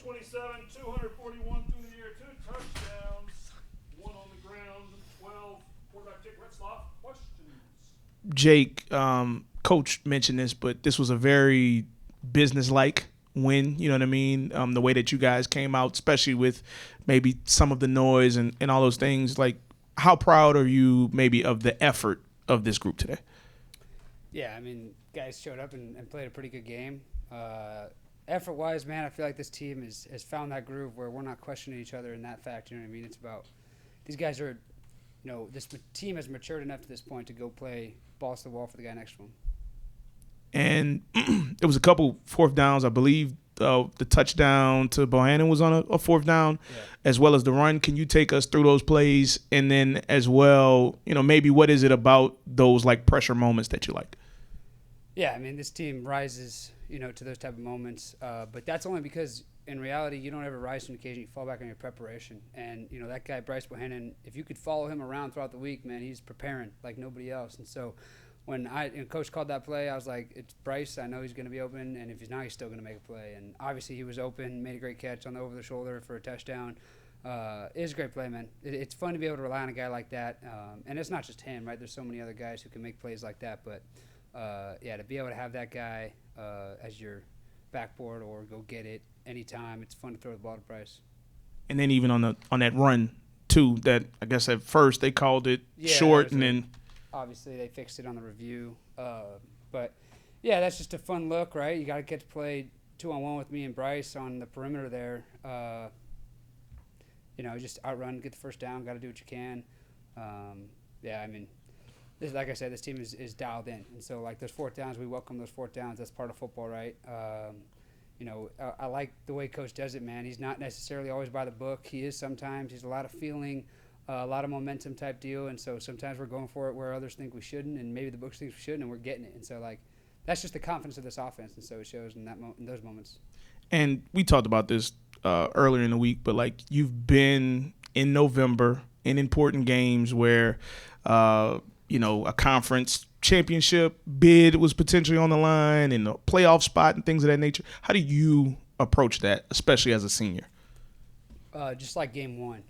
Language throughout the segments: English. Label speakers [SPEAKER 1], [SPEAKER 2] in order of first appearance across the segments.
[SPEAKER 1] 27, 241 through the air, 2 touchdowns, 1 on the ground, 12. Quarterback Jake Retzlaff, questions. Jake, Coach mentioned this, but this was a very business-like win. You know what I mean? The way that you guys came out, especially with maybe some of the noise and all those things. Like, how proud are you maybe of the effort of this group today?
[SPEAKER 2] Yeah, I mean, guys showed up and played a pretty good game. Effort-wise, man, I feel like this team has found that groove where we're not questioning each other in that fact. You know what I mean? It's about these guys are, this team has matured enough to this point to go play balls to the wall for the guy next to them.
[SPEAKER 1] And there was a couple fourth downs. I believe the touchdown to Bohannon was on a fourth down, as well as the run. Can you take us through those plays? And then as well, maybe what is it about those like pressure moments that you like?
[SPEAKER 2] Yeah, I mean, this team rises, to those type of moments. But that's only because in reality, you don't ever rise to an occasion. You fall back on your preparation. And, that guy, Bryce Bohannon, if you could follow him around throughout the week, man, he's preparing like nobody else. And so when Coach called that play, I was like, it's Bryce. I know he's going to be open. And if he's not, he's still going to make a play. And obviously he was open, made a great catch on the over-the-shoulder for a touchdown. It is a great play, man. It's fun to be able to rely on a guy like that. And it's not just him, right? There's so many other guys who can make plays like that. But, to be able to have that guy as your backboard or go get it anytime, it's fun to throw the ball to Bryce.
[SPEAKER 1] And then even on that run too, that I guess at first they called it short, and then
[SPEAKER 2] obviously they fixed it on the review. But yeah, that's just a fun look, right? You got to get to play 2-on-1 with me and Bryce on the perimeter there. Just outrun, get the first down, got to do what you can. I mean, like I said, this team is dialed in. And so, like, those fourth downs, we welcome those fourth downs. That's part of football, right? I like the way Coach does it, man. He's not necessarily always by the book. He is sometimes. He's a lot of feeling, a lot of momentum type deal. And so sometimes we're going for it where others think we shouldn't, and maybe the books think we shouldn't, and we're getting it. And so, like, that's just the confidence of this offense. And so it shows in those moments. And
[SPEAKER 1] we talked about this earlier in the week, but, like, you've been in November in important games where a conference championship bid was potentially on the line and a playoff spot and things of that nature. How do you approach that, especially as a senior?
[SPEAKER 2] Just like game one.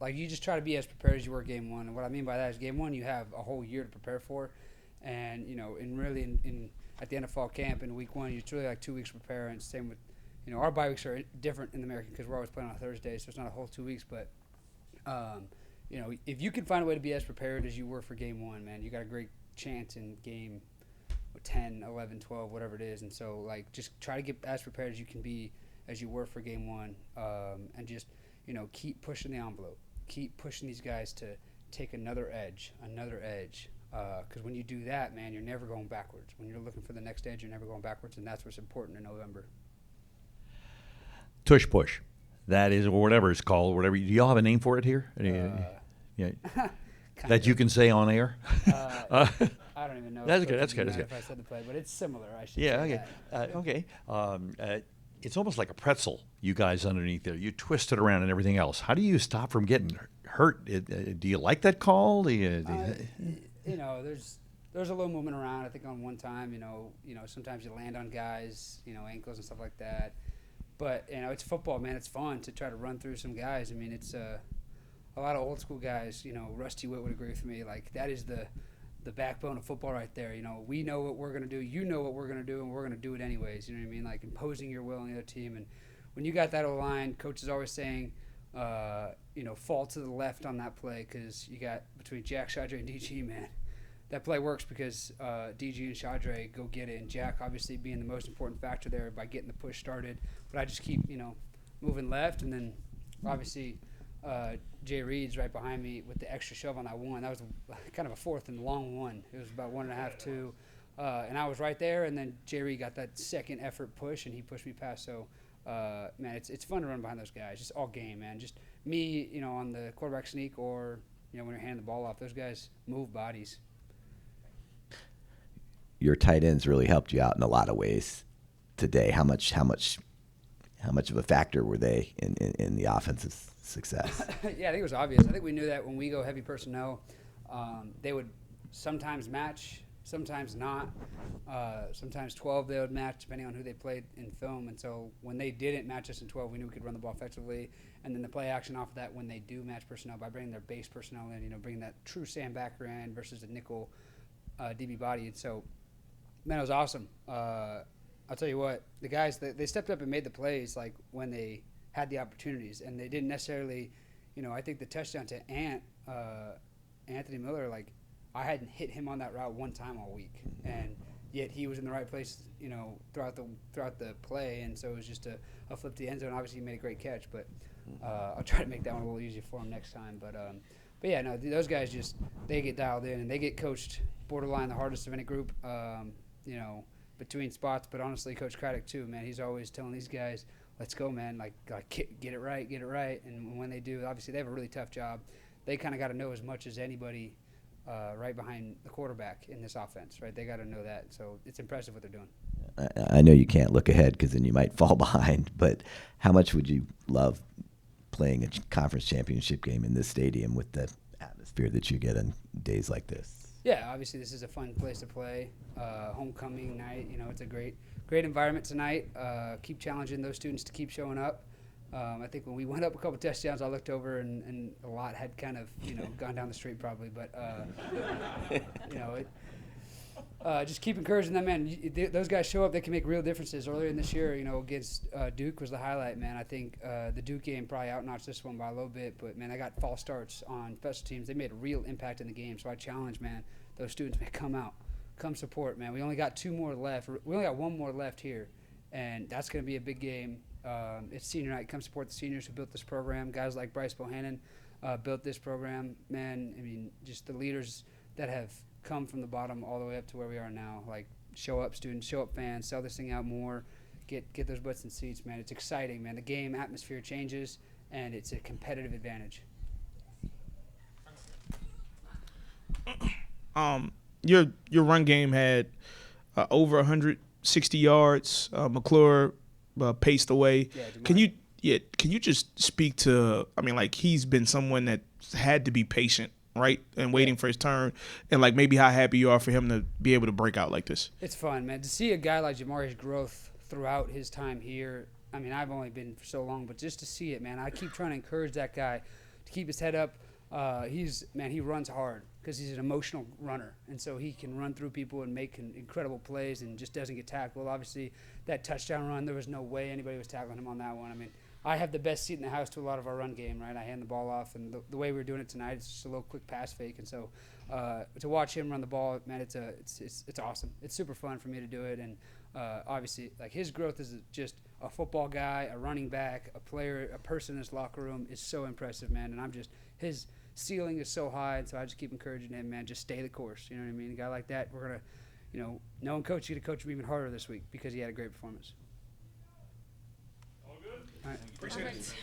[SPEAKER 2] You just try to be as prepared as you were game one. And what I mean by that is game one, you have a whole year to prepare for. And, at the end of fall camp in week one, it's really like 2 weeks to prepare. And same with, our bye weeks are different in the American because we're always playing on Thursday, so it's not a whole 2 weeks. But, if you can find a way to be as prepared as you were for game one, man, you got a great chance in game 10, 11, 12, whatever it is. And so, like, just try to get as prepared as you can be as you were for game one, and just, keep pushing the envelope. Keep pushing these guys to take another edge. Because when you do that, man, you're never going backwards. When you're looking for the next edge, you're never going backwards, and that's what's important in November.
[SPEAKER 3] Tush push. That is, or whatever it's called, whatever. Do y'all have a name for it here? Yeah. That you can say on air?
[SPEAKER 2] I don't even know.
[SPEAKER 3] That's good.
[SPEAKER 2] If I said the play, but it's similar. I should say that.
[SPEAKER 3] Okay. It's almost like a pretzel, you guys underneath there. You twist it around and everything else. How do you stop from getting hurt? Do you like that call?
[SPEAKER 2] There's a little movement around. I think on one time, sometimes you land on guys, ankles and stuff like that. But, it's football, man. It's fun to try to run through some guys. I mean, it's a lot of old school guys. Rusty Witt would agree with me. Like, that is the backbone of football right there. We know what we're going to do. You know what we're going to do, and we're going to do it anyways. You know what I mean? Like, imposing your will on the other team. And when you got that O-line, coach is always saying, fall to the left on that play because you got between Jack, Shadre, and DG, man. That play works because DG and Shadre go get it, and Jack obviously being the most important factor there by getting the push started. But I just keep, moving left, and then obviously Jay Reed's right behind me with the extra shove on that one. That was kind of a fourth and long one. It was about 1.5, 2. And I was right there, and then Jay Reed got that second effort push, and he pushed me past. So, man, it's fun to run behind those guys. Just all game, man. Just me, on the quarterback sneak or, when you're handing the ball off. Those guys move bodies.
[SPEAKER 4] Your tight ends really helped you out in a lot of ways today. How much of a factor were they in the offensive success?
[SPEAKER 2] Yeah, I think it was obvious. I think we knew that when we go heavy personnel, they would sometimes match sometimes not. Sometimes 12 they would match depending on who they played in film. And so when they didn't match us in 12, we knew we could run the ball effectively. And then the play action off of that when they do match personnel by bringing their base personnel in, bringing that true Sam backer in versus a nickel DB body. And so, man, it was awesome. I'll tell you what, the guys, they stepped up and made the plays like when they had the opportunities. And they didn't necessarily, I think the touchdown to Anthony Miller, like, I hadn't hit him on that route one time all week, and yet he was in the right place, throughout the play, and so it was just a flip to the end zone. Obviously, he made a great catch, but I'll try to make that one a little easier for him next time. But yeah, no, those guys they get dialed in and they get coached borderline the hardest of any group, between spots. But honestly, Coach Craddock too, man, he's always telling these guys, "Let's go, man! Like get it right, get it right." And when they do, obviously they have a really tough job. They kind of got to know as much as anybody. Right behind the quarterback in this offense, right? They got to know that. So it's impressive what they're doing.
[SPEAKER 4] I know you can't look ahead because then you might fall behind, but how much would you love playing a conference championship game in this stadium with the atmosphere that you get on days like this?
[SPEAKER 2] Yeah, obviously this is a fun place to play. Homecoming night, it's a great environment tonight. Keep challenging those students to keep showing up. I think when we went up a couple touchdowns, I looked over and a lot had kind of, gone down the street probably. But, just keep encouraging them, man. Those guys show up, they can make real differences. Earlier in this year, against Duke was the highlight, man. I think the Duke game probably outnotched this one by a little bit. But, man, I got false starts on special teams. They made a real impact in the game. So I challenge, man, those students, man, come out. Come support, man. We only got 2 more left. We only got 1 more left here. And that's going to be a big game. It's senior night. Come support the seniors who built this program. Guys like Bryce Bohannon built this program. Man, I mean, just the leaders that have come from the bottom all the way up to where we are now. Like, show up students, show up fans, sell this thing out more, get those butts in seats, man. It's exciting, man. The game atmosphere changes, and it's a competitive advantage.
[SPEAKER 1] Your run game had over 160 yards. McClure paced away.
[SPEAKER 2] Yeah,
[SPEAKER 1] can you just speak to? I mean, like, he's been someone that had to be patient, right, and waiting for his turn, and like maybe how happy you are for him to be able to break out like this.
[SPEAKER 2] It's fun, man, to see a guy like Jamari's growth throughout his time here. I mean, I've only been for so long, but just to see it, man, I keep trying to encourage that guy to keep his head up. He runs hard because he's an emotional runner, and so he can run through people and make incredible plays and just doesn't get tackled. Obviously, that touchdown run, there was no way anybody was tackling him on that one. I mean, I have the best seat in the house to a lot of our run game, right? I hand the ball off, and the way we were doing it tonight, it's just a little quick pass fake, and so to watch him run the ball, man, it's awesome. It's super fun for me to do it, and obviously, like, his growth as just a football guy, a running back, a player, a person in his locker room is so impressive, man, and his ceiling is so high, and so I just keep encouraging him, man, just stay the course. You know what I mean? A guy like that, we're going to, knowing Coach, you to coach him even harder this week because he had a great performance.
[SPEAKER 1] All good?
[SPEAKER 2] All right.
[SPEAKER 1] Appreciate it.